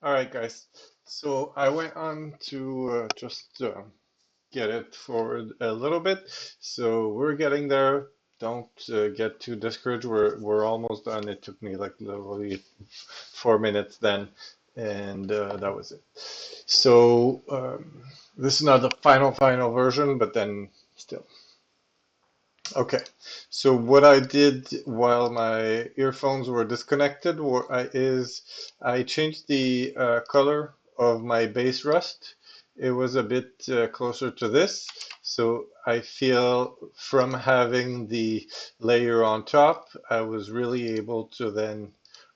All right, guys. So I went on to just get it forward a little bit. So we're getting there. Don't get too discouraged. We're almost done. It took me like literally 4 minutes then, and that was it. So this is not the final version, but then still. Okay, so what I did while my earphones were disconnected is I changed the color of my base rust. It was a bit closer to this, so I feel from having the layer on top, I was really able to then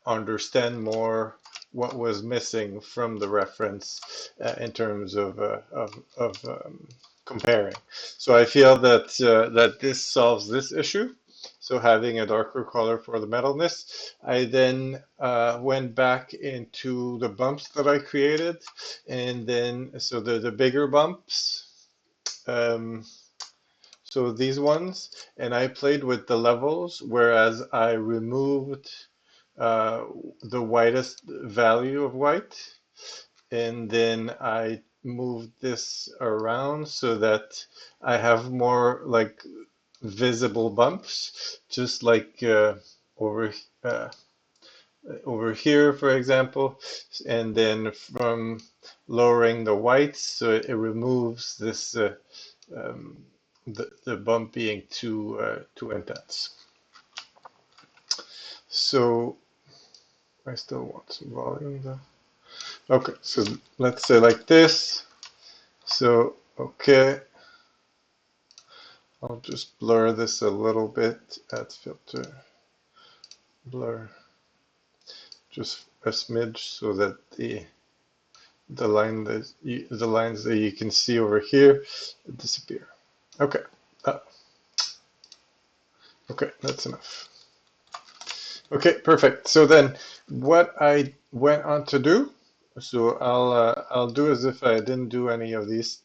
understand more what was missing from the reference in terms of comparing. So I feel that that this solves this issue. So having a darker color for the metalness. I then went back into the bumps that I created, and then so the bigger bumps. Um, so these ones, and I played with the levels, whereas I removed uh, the whitest value of white, and then I moved this around so that I have more like visible bumps, just like over uh, over here, for example, and then from lowering the whites, so it removes this um, the bump being too intense. So I still want some volume though. Okay, so let's say like this. So okay, I'll just blur this a little bit, add filter, blur, just a smidge so that the lines that you can see over here disappear. Okay, uh, okay, that's enough. Okay, perfect. So then, what I went on to do, so I'll do as if I didn't do any of these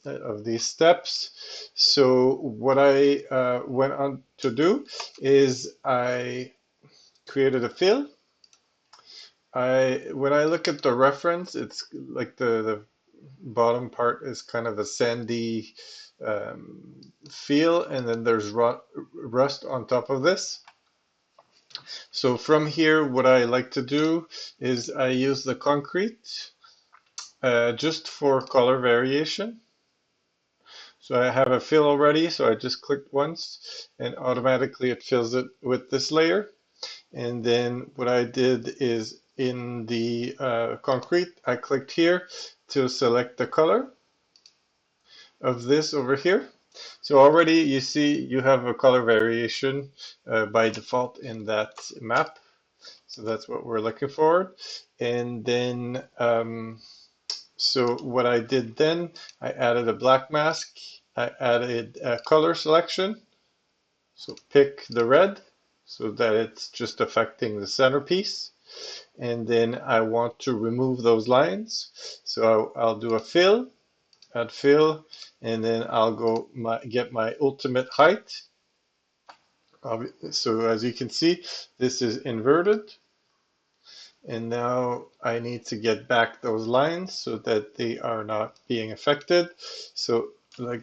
steps. So what I went on to do is I created a fill. When I look at the reference, it's like the bottom part is kind of a sandy feel, and then there's rust on top of this. So from here, what I like to do is I use the concrete just for color variation. So I have a fill already, so I just clicked once and automatically it fills it with this layer. And then what I did is in the concrete, I clicked here to select the color of this over here. So already you see you have a color variation by default in that map. So that's what we're looking for. And then, so what I did then, I added a black mask. I added a color selection. So pick the red so that it's just affecting the centerpiece. And then I want to remove those lines. So I'll do a fill, add fill, and then I'll go get my ultimate height. So as you can see, this is inverted. And now I need to get back those lines so that they are not being affected. So let's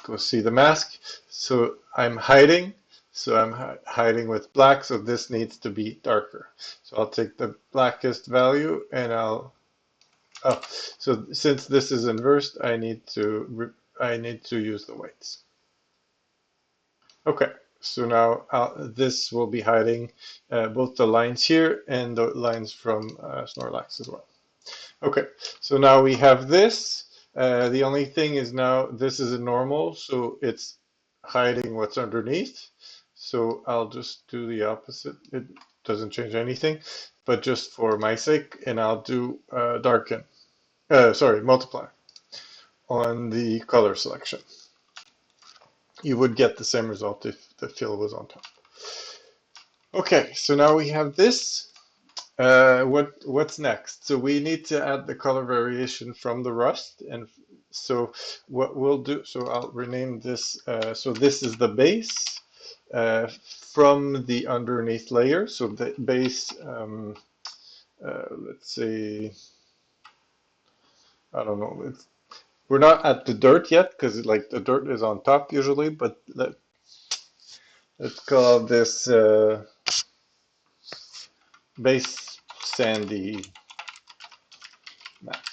go see the mask. So I'm hiding. So I'm hiding with black. So this needs to be darker. So I'll take the blackest value and oh, so since this is inversed, I need to use the whites. Okay, so now this will be hiding both the lines here and the lines from Snorlax as well. Okay, so now we have this. The only thing is now this is a normal, so it's hiding what's underneath. So I'll just do the opposite. It doesn't change anything, but just for my sake, and I'll do darken. Sorry, multiply on the color selection. You would get the same result if the fill was on top. Okay, so now we have this. What's next? So we need to add the color variation from the rust, and so what we'll do. So I'll rename this. So this is the base from the underneath layer. So the base. Let's say I don't know. We're not at the dirt yet because like the dirt is on top usually, but let's call this base sandy mat,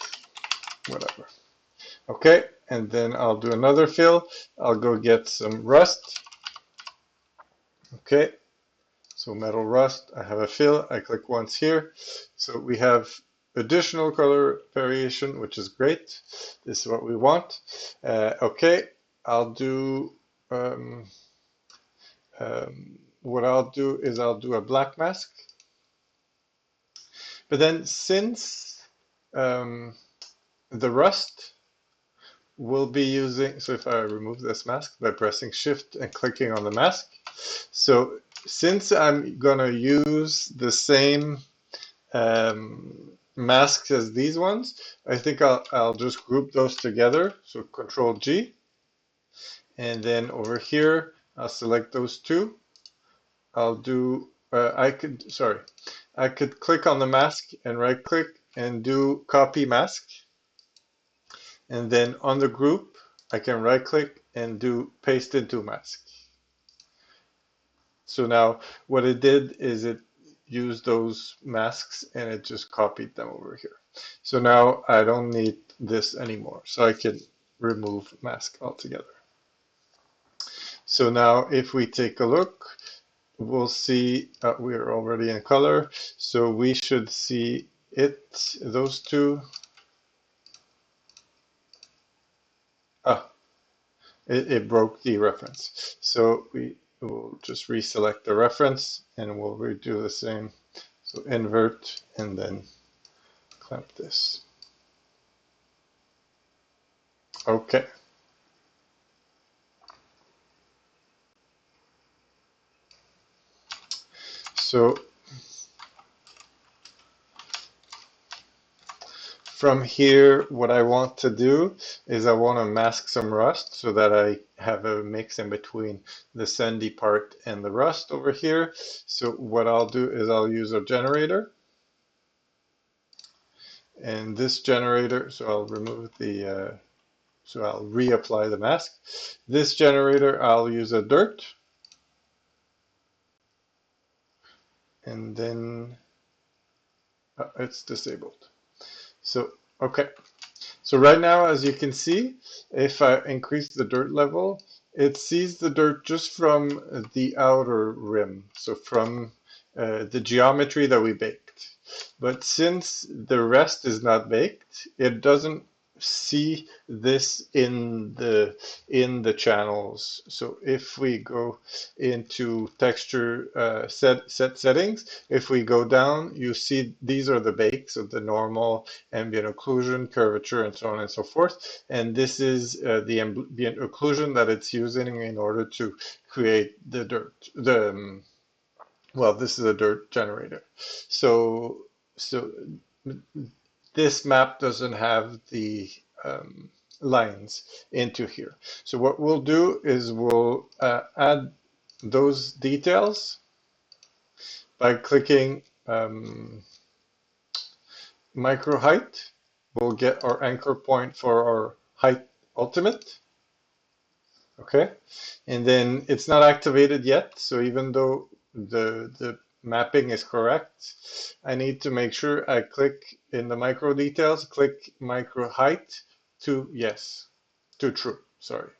whatever. Okay, and then I'll do another fill. I'll go get some rust. Okay, so metal rust, I have a fill. I click once here. So we have additional color variation, which is great. This is what we want. Okay, I'll do, um, what I'll do is I'll do a black mask. But then since um, the rust will be using, so if I remove this mask by pressing shift and clicking on the mask, so since I'm gonna use the same masks as these ones, I think I'll just group those together. So Control G, and then over here I'll select those two. I'll do I could click on the mask and right click and do copy mask, and then on the group I can right click and do paste into mask. So now what it did is it used those masks and it just copied them over here. So now I don't need this anymore. So I can remove mask altogether. So now if we take a look, we'll see we're already in color. So we should see those two. Ah, it broke the reference. So we will just reselect the reference and we'll redo the same. So invert and then clamp this. Okay. So from here, what I want to do is I want to mask some rust so that I have a mix in between the sandy part and the rust over here. So what I'll do is I'll use a generator. And this generator, so I'll remove so I'll reapply the mask. This generator, I'll use a dirt. And then it's disabled. So, okay. So right now, as you can see, if I increase the dirt level, it sees the dirt just from the outer rim, so from the geometry that we baked. But since the rest is not baked, it doesn't see this in the channels. So if we go into texture settings, if we go down, you see these are the bakes of the normal ambient occlusion, curvature, and so on and so forth. And this is the ambient occlusion that it's using in order to create the dirt. Well, this is a dirt generator. So this map doesn't have the lines into here. So what we'll do is we'll add those details by clicking micro height. We'll get our anchor point for our height ultimate. Okay, and then it's not activated yet, so even though the mapping is correct, I need to make sure I click in the micro details, click micro height to yes, to true, sorry.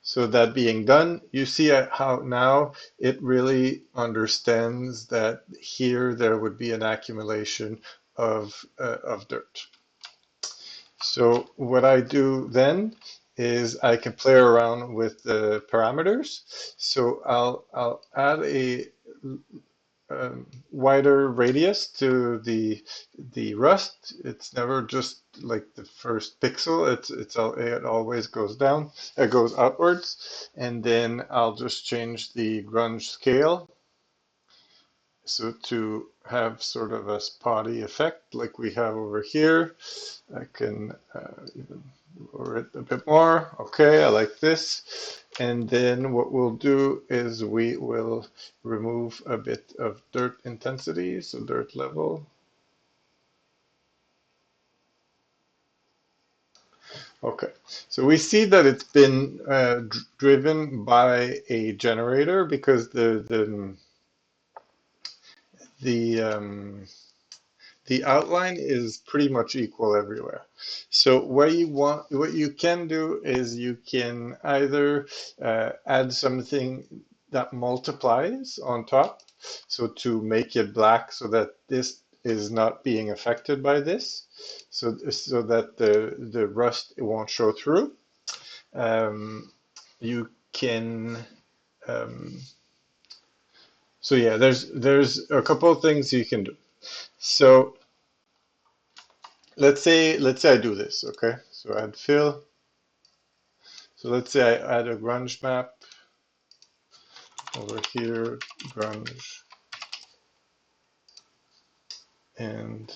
So that being done, you see how now it really understands that here there would be an accumulation of dirt. So what I do then is I can play around with the parameters. So I'll add a wider radius to the rust. It's never just like the first pixel. It always goes down. It goes upwards, and then I'll just change the grunge scale. So to have sort of a spotty effect like we have over here, I can even lower it a bit more. Okay, I like this. And then what we'll do is we will remove a bit of dirt intensity, so dirt level. Okay, so we see that it's been driven by a generator because the the outline is pretty much equal everywhere. So what you can do is you can either add something that multiplies on top, so to make it black so that this is not being affected by this, so that the rust it won't show through. You can so yeah, there's a couple of things you can do. So let's say I do this, okay? So add fill. So let's say I add a grunge map over here, grunge, and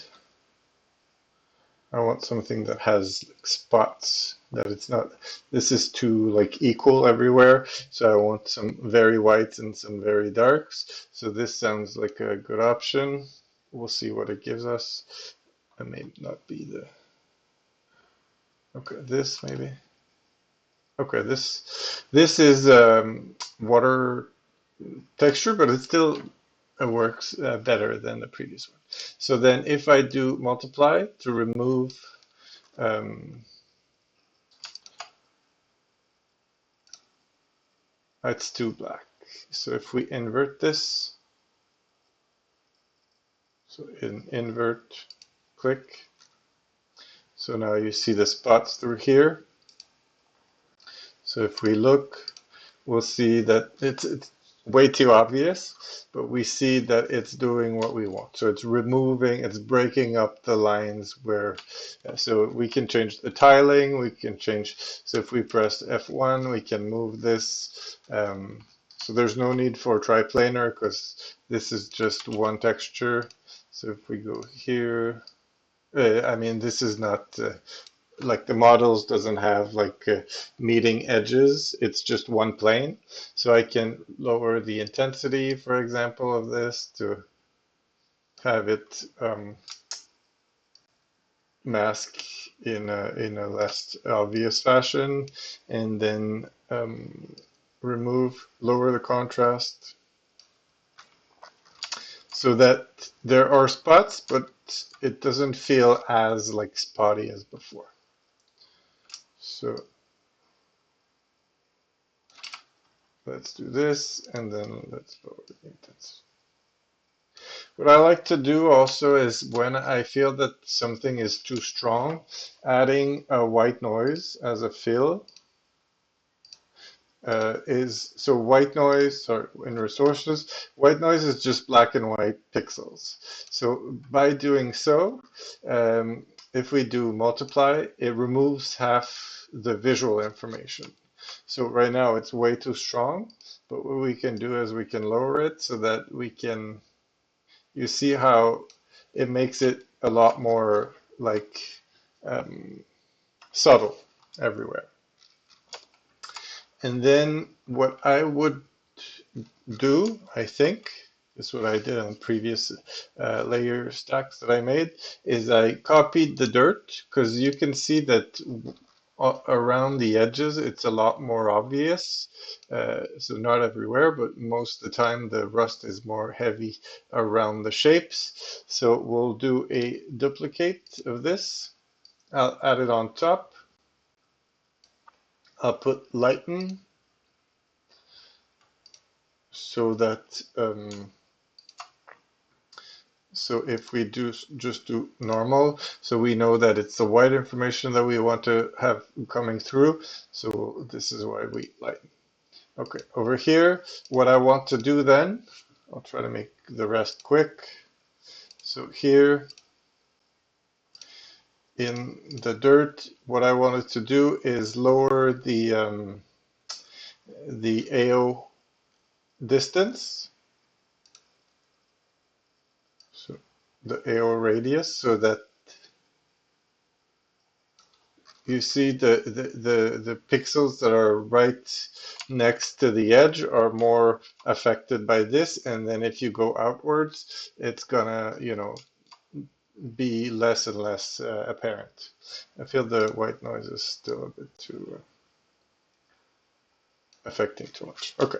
I want something that has like spots, that it's not, this is too like equal everywhere. So I want some very whites and some very darks. So this sounds like a good option. We'll see what it gives us. It may not be the, okay, this maybe. Okay, this is water texture, but it still works better than the previous one. So then if I do multiply to remove, um, it's too black. So if we invert this, so in invert, click. So now you see the spots through here. So if we look, we'll see that it's way too obvious, but we see that it's doing what we want. So it's removing, it's breaking up the lines where, so we can change the tiling, we can change, so if we press F1, we can move this. So there's no need for triplanar because this is just one texture. So if we go here, I mean, this is not like the models doesn't have like meeting edges. It's just one plane. So I can lower the intensity, for example, of this to have it mask in a less obvious fashion, and then lower the contrast so that there are spots, but it doesn't feel as like spotty as before. So let's do this, and then let's lower the intensity. What I like to do also is when I feel that something is too strong, adding a white noise as a fill is, so white noise, sorry, in resources, white noise is just black and white pixels. So by doing so, if we do multiply, it removes half the visual information. So right now it's way too strong, but what we can do is we can lower it so that we can, you see how it makes it a lot more like subtle everywhere. And then what I would do, I think, is what I did on previous layer stacks that I made, is I copied the dirt because you can see that around the edges it's a lot more obvious. So not everywhere, but most of the time the rust is more heavy around the shapes. So we'll do a duplicate of this. I'll add it on top. I'll put lighten so that so if we do just do normal, so we know that it's the white information that we want to have coming through. So this is why we lighten. Okay, over here, what I want to do then, I'll try to make the rest quick. So here in the dirt, what I wanted to do is lower the AO distance, so the AO radius, so that you see the pixels that are right next to the edge are more affected by this, and then if you go outwards, it's gonna, you know, be less and less apparent. I feel the white noise is still a bit too affecting too much. Okay.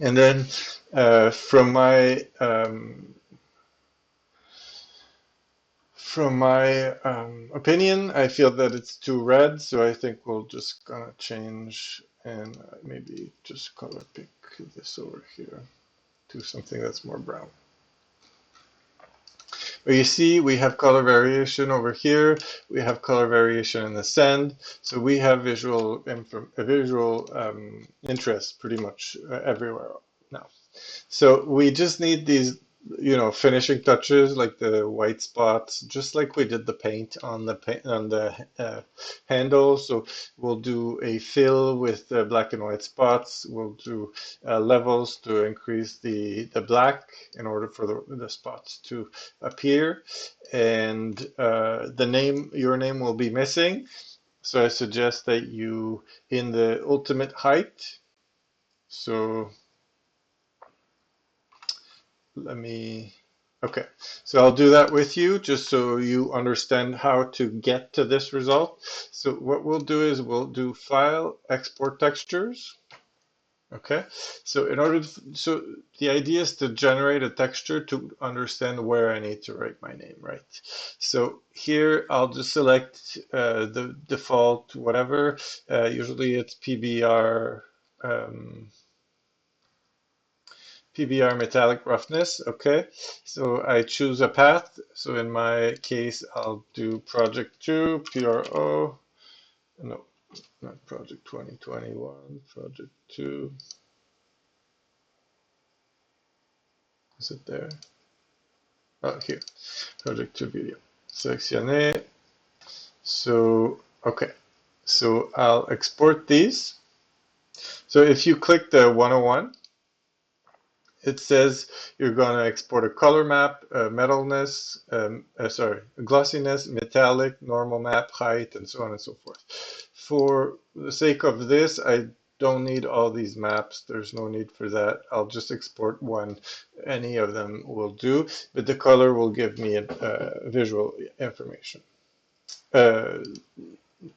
And then from my opinion, I feel that it's too red, so I think we'll just gonna change and maybe just color pick this over here to something that's more brown. But you see, we have color variation over here. We have color variation in the sand. So we have visual interest pretty much everywhere now. So we just need these, finishing touches like the white spots, just like we did the paint on the handle. So we'll do a fill with the black and white spots. We'll do levels to increase the black in order for the spots to appear. And your name will be missing. So I suggest that you, in the ultimate height, so let me, okay. So I'll do that with you just so you understand how to get to this result. So what we'll do is we'll do File, Export Textures. Okay. So so the idea is to generate a texture to understand where I need to write my name, right? So here I'll just select the default, whatever. Usually it's PBR metallic roughness, okay. So I choose a path. So in my case, I'll do project 2, PRO, no, not project 2021, project 2. Is it there? Oh, here, project 2 video. Sélectionner. So, okay. So I'll export these. So if you click the 101, it says you're going to export a color map, metalness, glossiness, metallic, normal map, height, and so on and so forth. For the sake of this, I don't need all these maps. There's no need for that. I'll just export one. Any of them will do, but the color will give me visual information. Uh,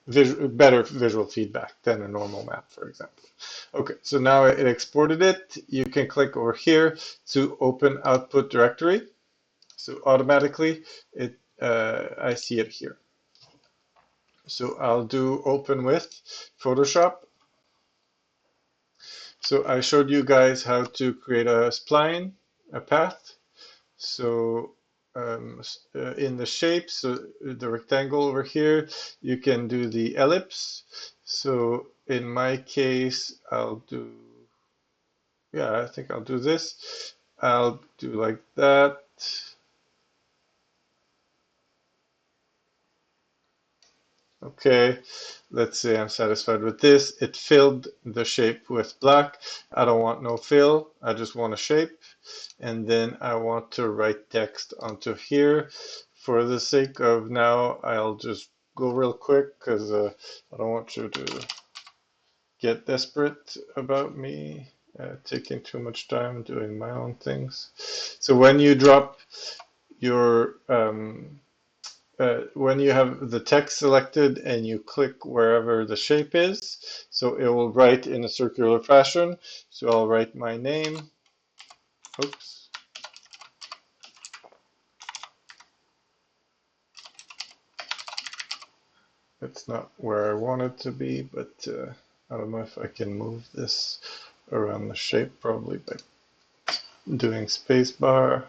better visual feedback than a normal map, for example. Okay, so now it exported it. You can click over here to open output directory. So automatically, I see it here. So I'll do open with Photoshop. So I showed you guys how to create a spline, a path. So in the shape, so the rectangle over here, you can do the ellipse. So in my case, I'll do, yeah, I think I'll do this. I'll do like that. Okay, let's say I'm satisfied with this. It filled the shape with black. I don't want no fill. I just want a shape. And then I want to write text onto here. For the sake of now, I'll just go real quick because I don't want you to get desperate about me taking too much time doing my own things. So when you drop your when you have the text selected and you click wherever the shape is, so it will write in a circular fashion. So I'll write my name. Oops. It's not where I want it to be, but I don't know if I can move this around the shape, probably by doing spacebar.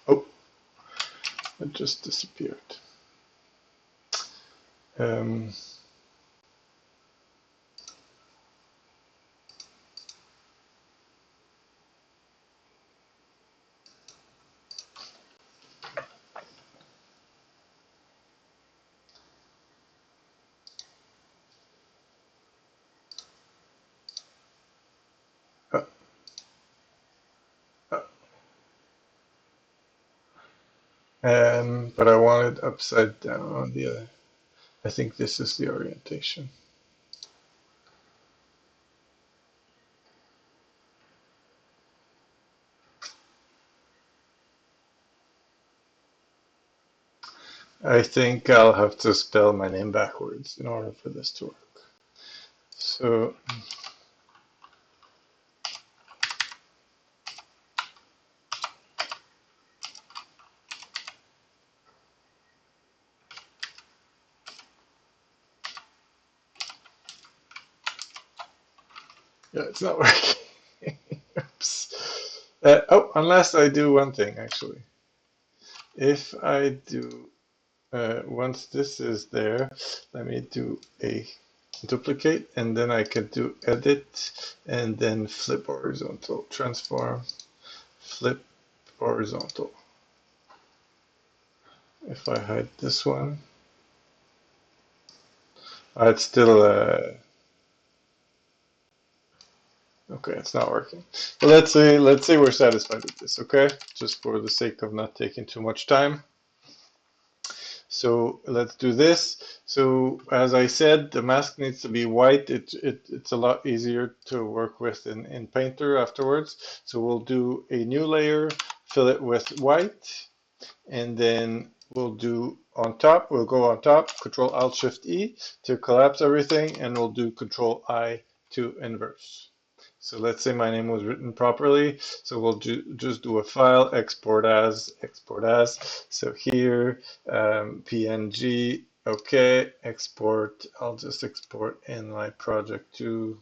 Oh, it just disappeared. Um, uh, uh, but I want it upside down on the other. I think this is the orientation. I think I'll have to spell my name backwards in order for this to work. So, yeah, it's not working. Oops. Oh, unless I do one thing, actually. If I do, once this is there, let me do a duplicate, and then I can do edit, and then flip horizontal, transform, flip horizontal. If I hide this one, it's still, okay, it's not working. But let's say we're satisfied with this, okay? Just for the sake of not taking too much time. So let's do this. So as I said, the mask needs to be white. It's a lot easier to work with in Painter afterwards. So we'll do a new layer, fill it with white, and then we'll do on top, we'll go on top, Control Alt Shift E to collapse everything, and we'll do Control I to inverse. So let's say my name was written properly. So we'll just do a file, export as, export as. So here, PNG, okay, export. I'll just export in my project to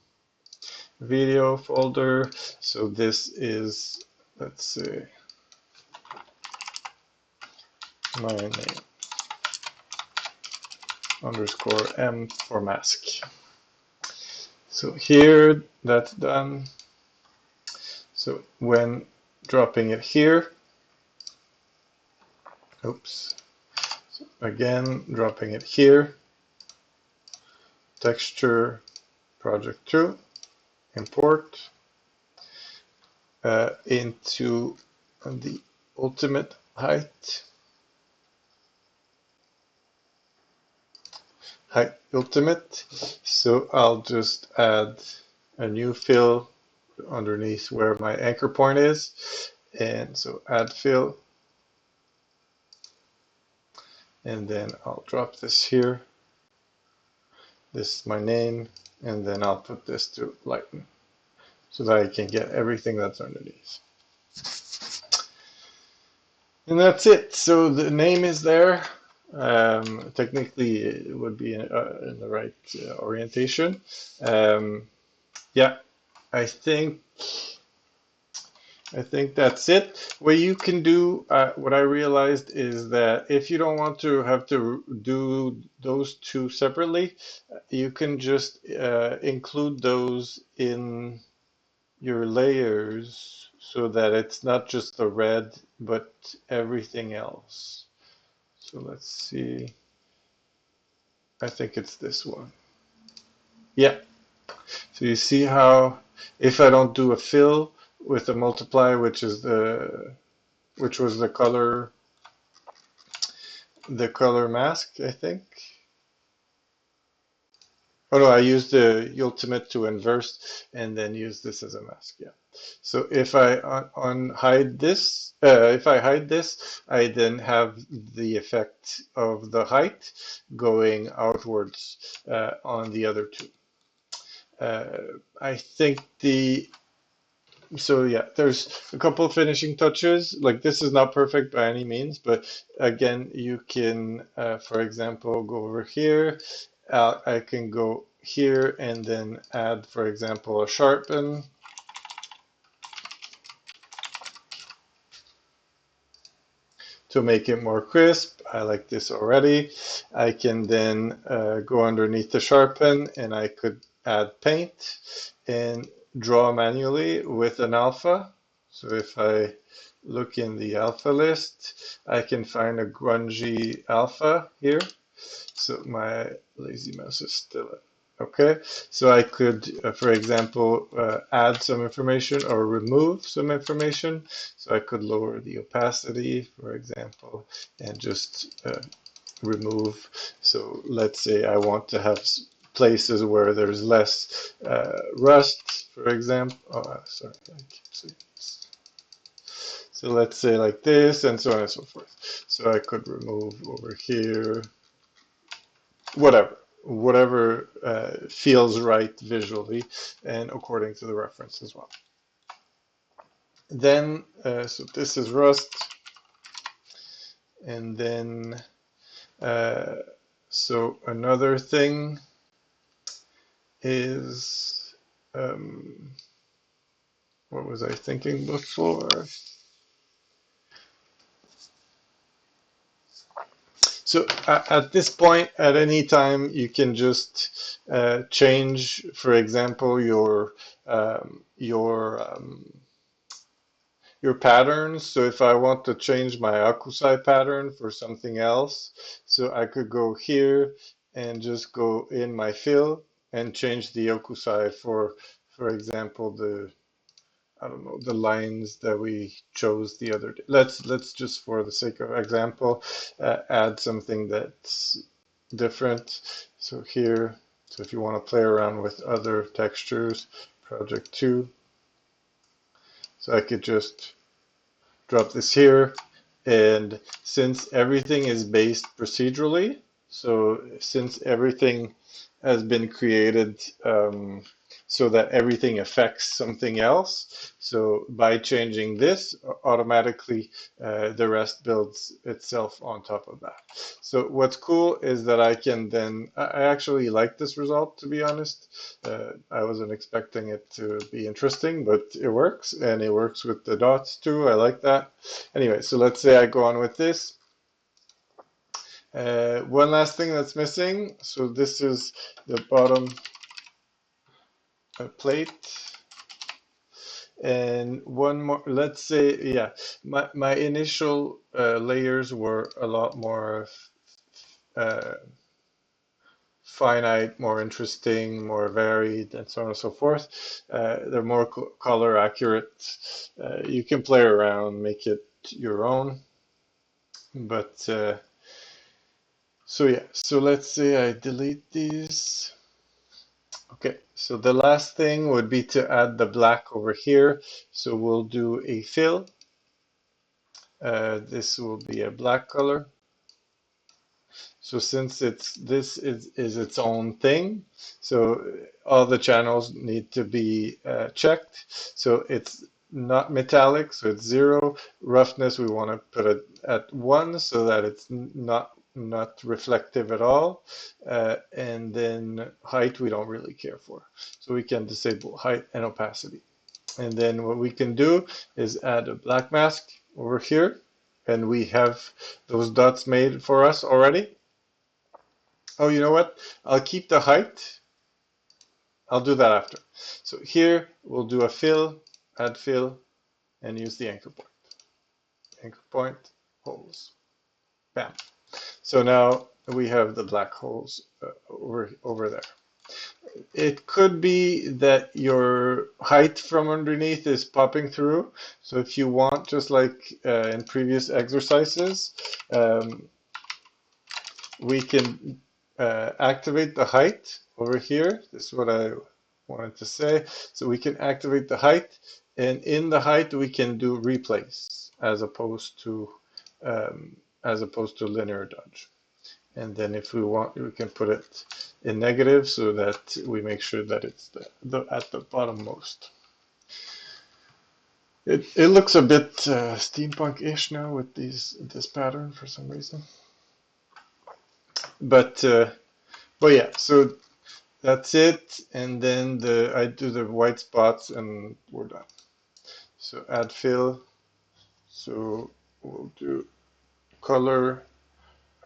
video folder. So this is, let's say, my name underscore M for mask. So here, that's done. So when dropping it here, oops, so again, dropping it here, texture, project 2, import into the ultimate height, ultimate. So I'll just add a new fill underneath where my anchor point is. And so add fill. And then I'll drop this here. This is my name. And then I'll put this to lighten so that I can get everything that's underneath. And that's it. So the name is there. Technically, it would be in the right orientation. Yeah, I think that's it. What you can do, what I realized is that if you don't want to have to do those two separately, you can just include those in your layers so that it's not just the red, but everything else. So let's see. I think it's this one. Yeah. So you see how if I don't do a fill with a multiply, which was the color mask, I think. Oh no, I used the ultimate to inverse and then use this as a mask. Yeah. So if I hide this, I then have the effect of the height going outwards on the other two. I think so yeah, there's a couple of finishing touches. Like this is not perfect by any means, but again, you can, for example, go over here. I can go here and then add, for example, a sharpen to make it more crisp. I like this already. I can then go underneath the sharpen and I could add paint and draw manually with an alpha. So if I look in the alpha list, I can find a grungy alpha here. So my lazy mouse is still okay. So I could, for example, add some information or remove some information. So I could lower the opacity, for example, and just remove. So let's say I want to have places where there's less rust, for example. Oh, sorry, I keep saying this. So let's say like this and so on and so forth. So So I could remove over here, whatever feels right visually and according to the reference as well. Then, so this is Rust, and then, uh, so another thing is, what was I thinking before? So at this point, at any time, you can just change, for example, your patterns. So if I want to change my Akusai pattern for something else, so I could go here and just go in my fill and change the Okusai for example, I don't know, the lines that we chose the other day. Let's just, for the sake of example, add something that's different. So here, so if you want to play around with other textures, project 2, so I could just drop this here. And since everything is based procedurally, so since everything has been created so that everything affects something else, so by changing this, automatically the rest builds itself on top of that. So what's cool is that I can then, I actually like this result, to be honest. I wasn't expecting it to be interesting, but it works, and it works with the dots too. I like that. Anyway, so let's say I go on with this. One last thing that's missing. So this is the bottom plate. And one more, let's say, yeah, my initial layers were a lot more uh, finite, more interesting, more varied, and so on and so forth. They're more color accurate. You can play around, make it your own. But so yeah, so let's say I delete these. Okay, so the last thing would be to add the black over here. So we'll do a fill. This will be a black color. So since this is its own thing, so all the channels need to be checked. So it's not metallic, so it's 0. Roughness, we want to put it at 1 so that it's not reflective at all. And then height, we don't really care for. So we can disable height and opacity. And then what we can do is add a black mask over here. And we have those dots made for us already. Oh, you know what? I'll keep the height. I'll do that after. So here we'll do a fill, add fill, and use the anchor point. Anchor point, holes. Bam. So now we have the black holes over there. It could be that your height from underneath is popping through. So if you want, just like in previous exercises, we can activate the height over here. This is what I wanted to say. So we can activate the height, and in the height we can do replace as opposed to linear dodge. And then if we want, we can put it in negative so that we make sure that it's at the bottom most. It looks a bit steampunk-ish now with this pattern for some reason. But yeah, so that's it. And then I do the white spots and we're done. So add fill. So we'll do color,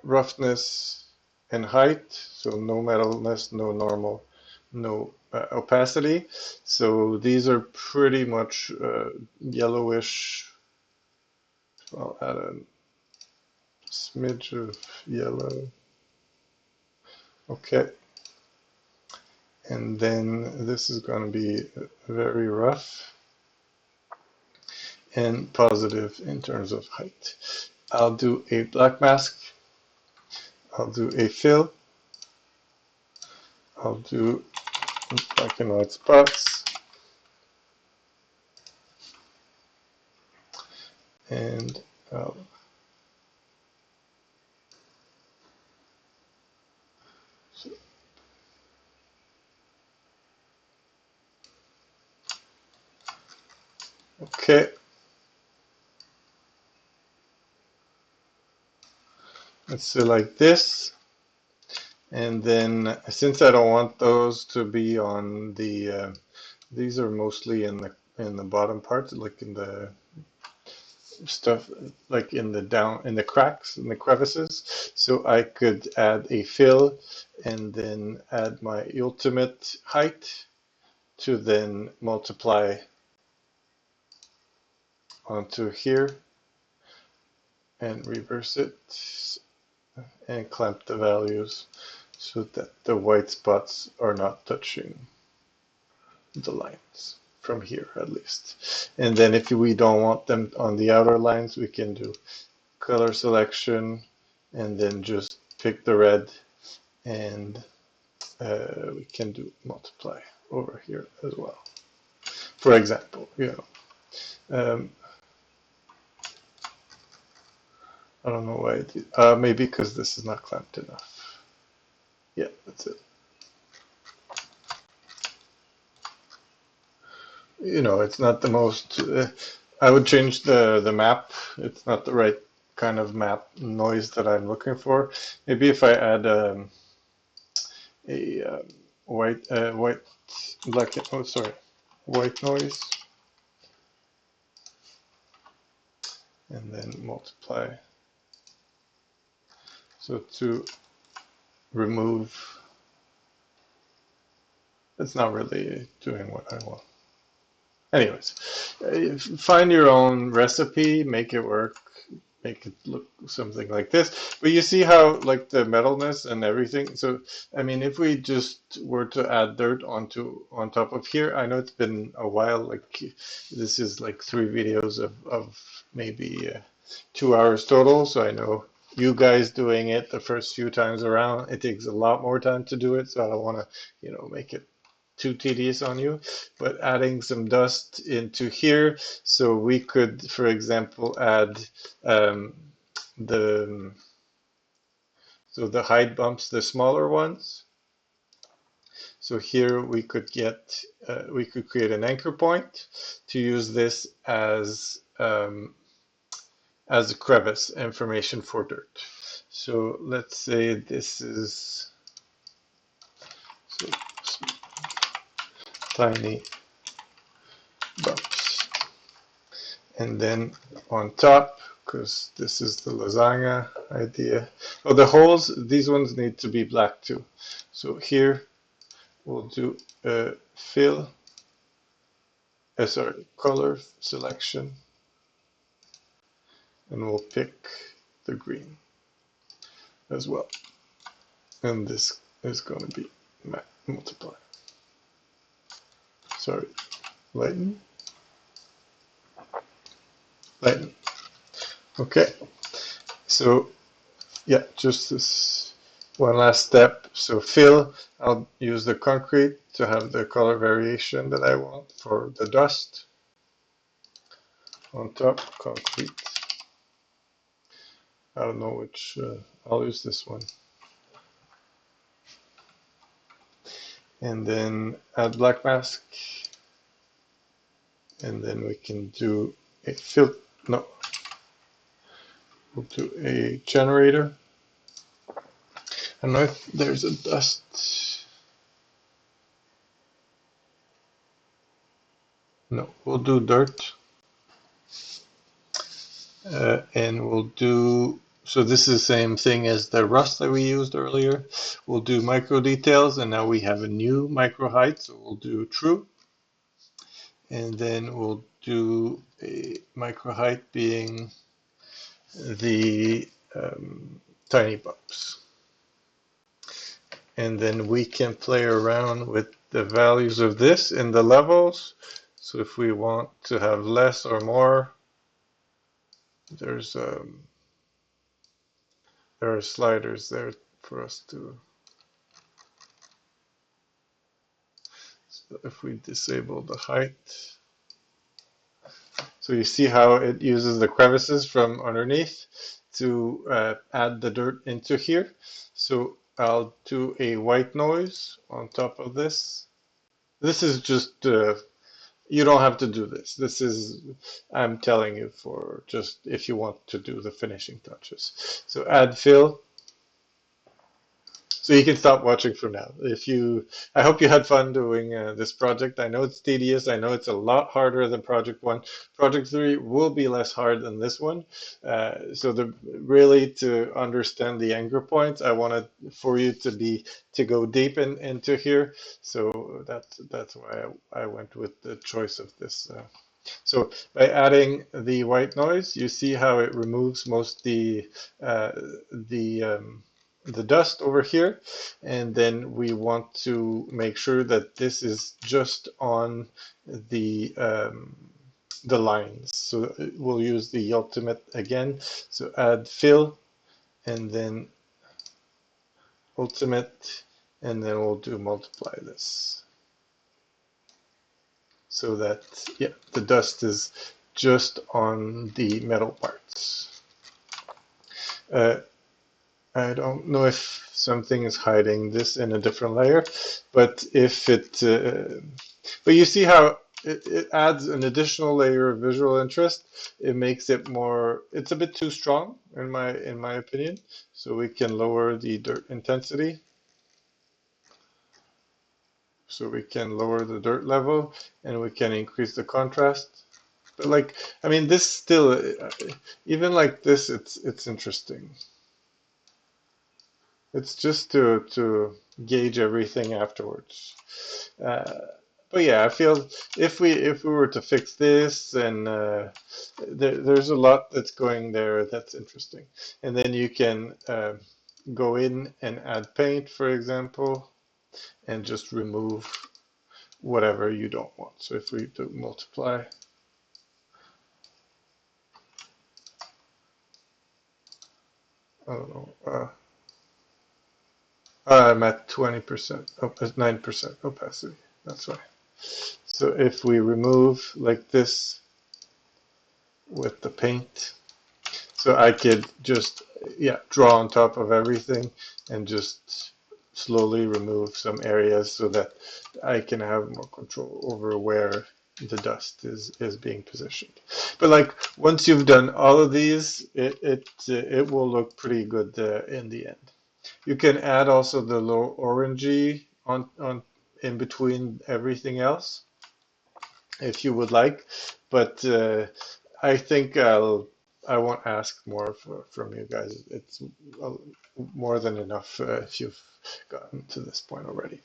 roughness, and height. So no metalness, no normal, no opacity. So these are pretty much yellowish. I'll add a smidge of yellow. Okay. And then this is going to be very rough and positive in terms of height. I'll do a black mask. I'll do a fill. I'll do black and white spots. And I'll Okay, let's select this. And then since I don't want those to be on the, these are mostly in the bottom part, like in the stuff, like in the down, in the cracks, in the crevices. So I could add a fill and then add my ultimate height to then multiply onto here and reverse it and clamp the values so that the white spots are not touching the lines from here at least. And then if we don't want them on the outer lines, we can do color selection and then just pick the red and we can do multiply over here as well. For example, I don't know why maybe because this is not clamped enough. Yeah, that's it. It's not the most. I would change the map. It's not the right kind of map noise that I'm looking for. Maybe if I add a white black. Oh, sorry, white noise, and then multiply. So to remove, it's not really doing what I want. Anyways, find your own recipe, make it work, make it look something like this. But you see how like the metalness and everything. So I mean, if we just were to add dirt on top of here, I know it's been a while. Like this is like 3 videos of maybe 2 hours total. So I know you guys doing it the first few times around, it takes a lot more time to do it. So I don't want to, make it too tedious on you, but adding some dust into here, so we could, for example, add um, the the height bumps, the smaller ones. So here we could create an anchor point to use this as a crevice information for dirt. So let's say this is so tiny bumps. And then on top, because this is the lasagna idea. Oh, the holes, these ones need to be black too. So here we'll do fill, sorry, color selection, and we'll pick the green as well. And this is going to be multiply. Sorry, lighten, lighten. Okay, so yeah, just this one last step. So fill, I'll use the concrete to have the color variation that I want for the dust. On top, concrete. I don't know which, I'll use this one. And then add black mask. And then we can do a fill, no, we'll do a generator. I don't know if there's a dust. No, we'll do dirt. And we'll do, so this is the same thing as the rust that we used earlier. We'll do micro details, and now we have a new micro height, so we'll do true. And then we'll do a micro height being the tiny bumps. And then we can play around with the values of this in the levels. So if we want to have less or more, there are sliders there for us to. So if we disable the height, so you see how it uses the crevices from underneath to add the dirt into here. So I'll do a white noise on top of this. This is just You don't have to do this. This is, I'm telling you for just if you want to do the finishing touches. So add fill. So you can stop watching from now. If you, I hope you had fun doing this project. I know it's tedious. I know it's a lot harder than project one. Project three will be less hard than this one. So the really to understand the anchor points, I wanted for you to go deep into here. So that's why I went with the choice of this. So by adding the white noise, you see how it removes most uh, the the dust over here, and then we want to make sure that this is just on the lines. So we'll use the ultimate again. So add fill, and then ultimate, and then we'll do multiply this so that yeah, the dust is just on the metal parts. Uh, I don't know if something is hiding this in a different layer, but if it, but you see how it adds an additional layer of visual interest. It makes it more, it's a bit too strong in my opinion. So we can lower the dirt intensity. So we can lower the dirt level and we can increase the contrast. But like, I mean, this still, even like this, it's interesting. It's just to gauge everything afterwards. Uh, but yeah, I feel if we were to fix this, and there's a lot that's going there that's interesting. And then you can go in and add paint, for example, and just remove whatever you don't want. So if we do multiply, I don't know, I'm at 20%, 9% opacity. That's why. So if we remove like this with the paint, so I could just, yeah, draw on top of everything and just slowly remove some areas so that I can have more control over where the dust is being positioned. But like once you've done all of these, it will look pretty good in the end. You can add also the little orangey on in between everything else if you would like, but I think I won't ask more from you guys. It's more than enough if you've gotten to this point already.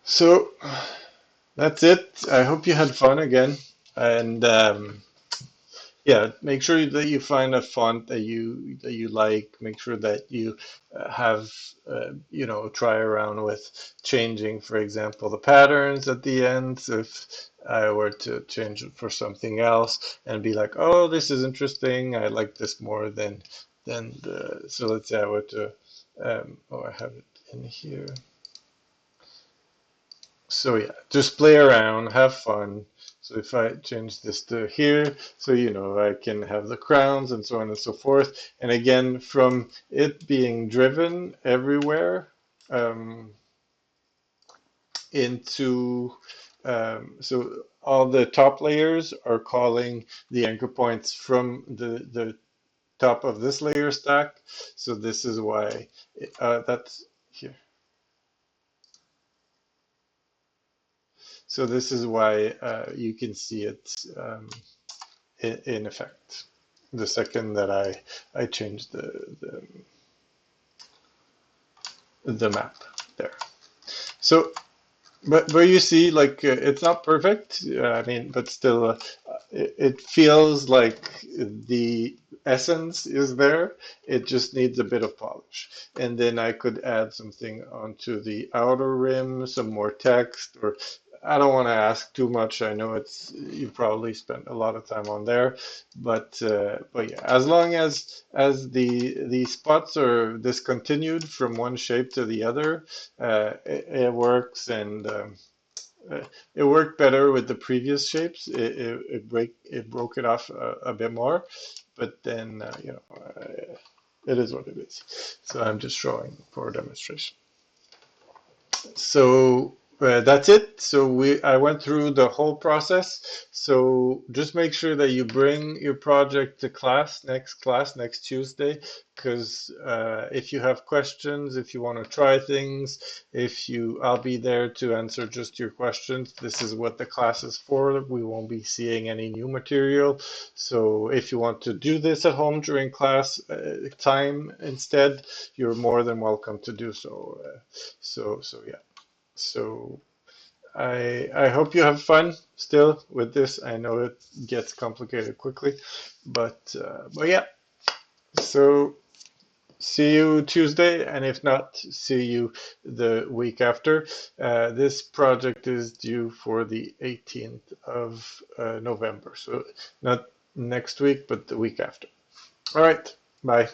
So that's it. I hope you had fun again, and yeah, make sure that you find a font that you like. Make sure that you have you know, try around with changing, for example, the patterns at the end. So if I were to change it for something else and be like, oh, this is interesting. I like this more than the. So let's say I were to. Oh, I have it in here. So yeah, just play around, have fun. So if I change this to here, so you know, I can have the crowns and so on and so forth. And again, from it being driven everywhere um, into, so all the top layers are calling the anchor points from the top of this layer stack. So this is why that's here. So this is why you can see it. In effect the second that I changed the map there. So but you see, like it's not perfect. I mean, but still, it feels like the essence is there. It just needs a bit of polish. And then I could add something onto the outer rim, some more text, or I don't want to ask too much. I know it's you probably spent a lot of time on there, but yeah, as long as the spots are discontinued from one shape to the other, it works, and uh, it worked better with the previous shapes. It broke it off a bit more, but then you know, it is what it is. So I'm just showing for a demonstration. So That's it. So I went through the whole process. So just make sure that you bring your project to class, next Tuesday, because if you have questions, if you want to try things, I'll be there to answer just your questions. This is what the class is for. We won't be seeing any new material. So if you want to do this at home during class time instead, you're more than welcome to do so. So yeah. So I hope you have fun still with this. I know it gets complicated quickly, but yeah. So see you Tuesday, and if not, see you the week after. This project is due for the 18th of November, so not next week, but the week after. All right, bye.